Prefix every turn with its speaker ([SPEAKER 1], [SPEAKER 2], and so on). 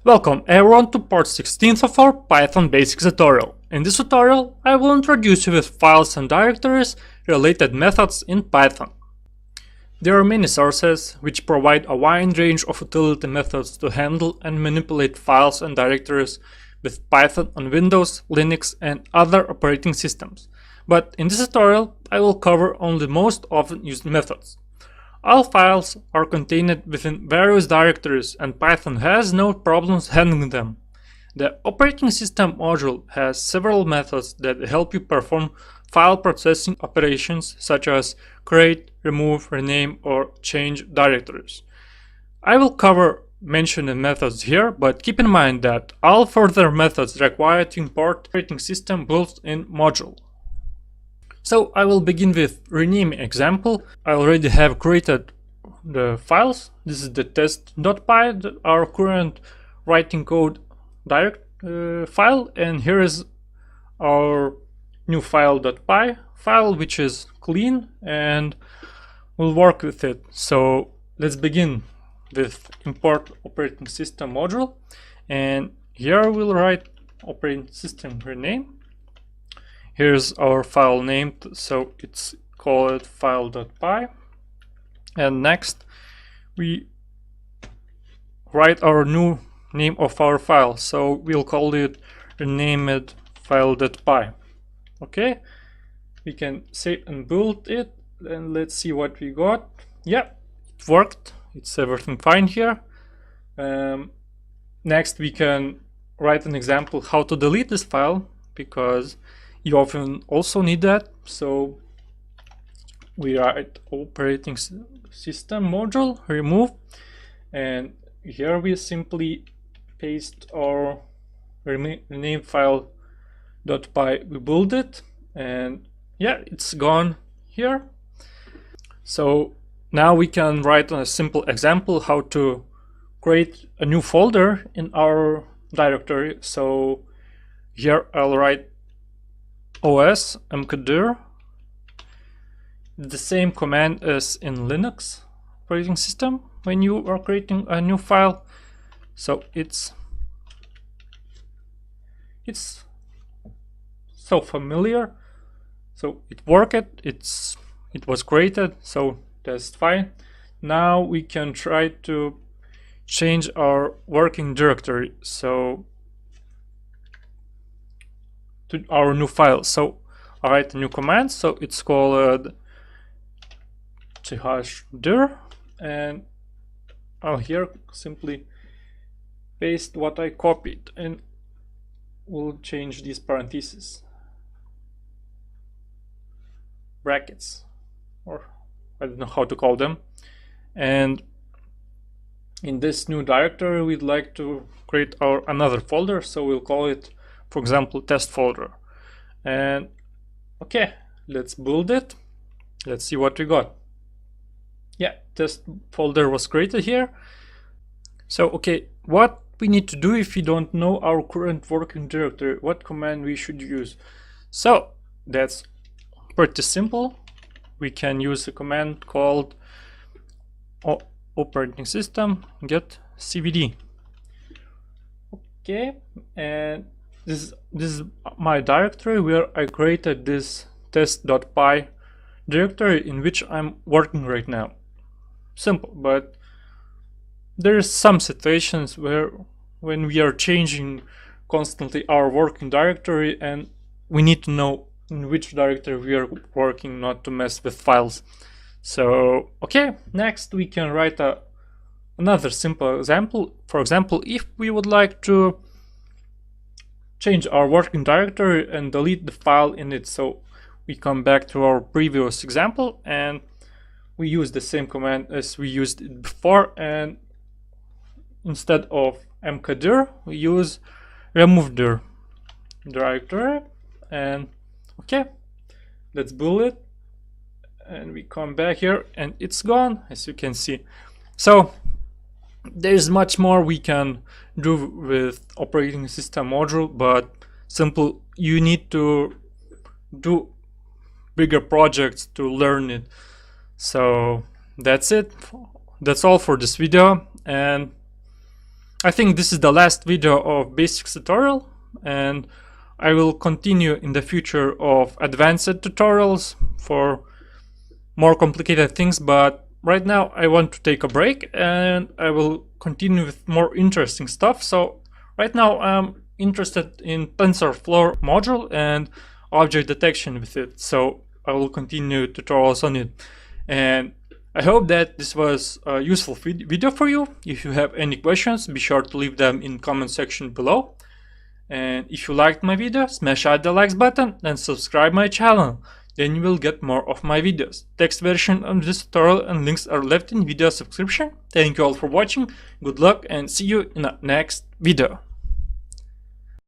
[SPEAKER 1] Welcome everyone to part 16 of our Python Basics tutorial. In this tutorial, I will introduce you with files and directories related methods in Python. There are many sources which provide a wide range of utility methods to handle and manipulate files and directories with Python on Windows, Linux and other operating systems. But in this tutorial, I will cover only the most often used methods. All files are contained within various directories and Python has no problems handling them. The operating system module has several methods that help you perform file processing operations such as create, remove, rename, or change directories. I will cover mentioned methods here, but keep in mind that all further methods require to import operating system built-in module. So I will begin with rename example. I already have created the files. This is the test.py, our current writing code direct file, and here is our new file.py file, which is clean and we'll work with it. So let's begin with import operating system module, and here we'll write operating system rename. Here's our file named, so it's called file.py, and next we write our new name of our file, so we'll call it renamed file.py. Okay, we can save and build it, and let's see what we got. Yeah, it worked, it's everything fine here. Next we can write an example how to delete this file, because you often also need that. So we write operating system module remove, and here we simply paste our rename file.py. We build it, and yeah, it's gone here. So now we can write a simple example how to create a new folder in our directory. So here I'll write os.mkdir, the same command as in Linux operating system when you are creating a new file. So it's so familiar, so it worked, it was created, so that's fine. Now we can try to change our working directory, so to our new file. So I write a new command, so it's called chdir, and I'll here simply paste what I copied, and we'll change these parentheses, brackets, or I don't know how to call them. And in this new directory we'd like to create our another folder, so we'll call it, for example, test folder. And okay, let's build it. Let's see what we got. Yeah, test folder was created here. So okay, what we need to do if we don't know our current working directory, what command we should use? So that's pretty simple. We can use a command called operating system get cvd. Okay, and this is my directory where I created this test.py directory in which I'm working right now. Simple, but there's some situations where when we are changing constantly our working directory, and we need to know in which directory we are working, not to mess with files. So okay, next we can write another simple example. For example, if we would like to change our working directory and delete the file in it, so we come back to our previous example and we use the same command as we used it before, and instead of mkdir we use remove dir directory. And okay, let's build it, and we come back here and it's gone, as you can see. So there's much more we can do with operating system module, but simple, you need to do bigger projects to learn it. So that's it, that's all for this video, and I think this is the last video of basics tutorial, and I will continue in the future of advanced tutorials for more complicated things, but right now I want to take a break and I will continue with more interesting stuff. So right now I'm interested in TensorFlow module and object detection with it, so I will continue tutorials on it. And I hope that this was a useful video for you. If you have any questions, be sure to leave them in comment section below. And if you liked my video, smash out the likes button and subscribe my channel. Then you will get more of my videos. Text version of this tutorial and links are left in video description. Thank you all for watching, good luck, and see you in the next video.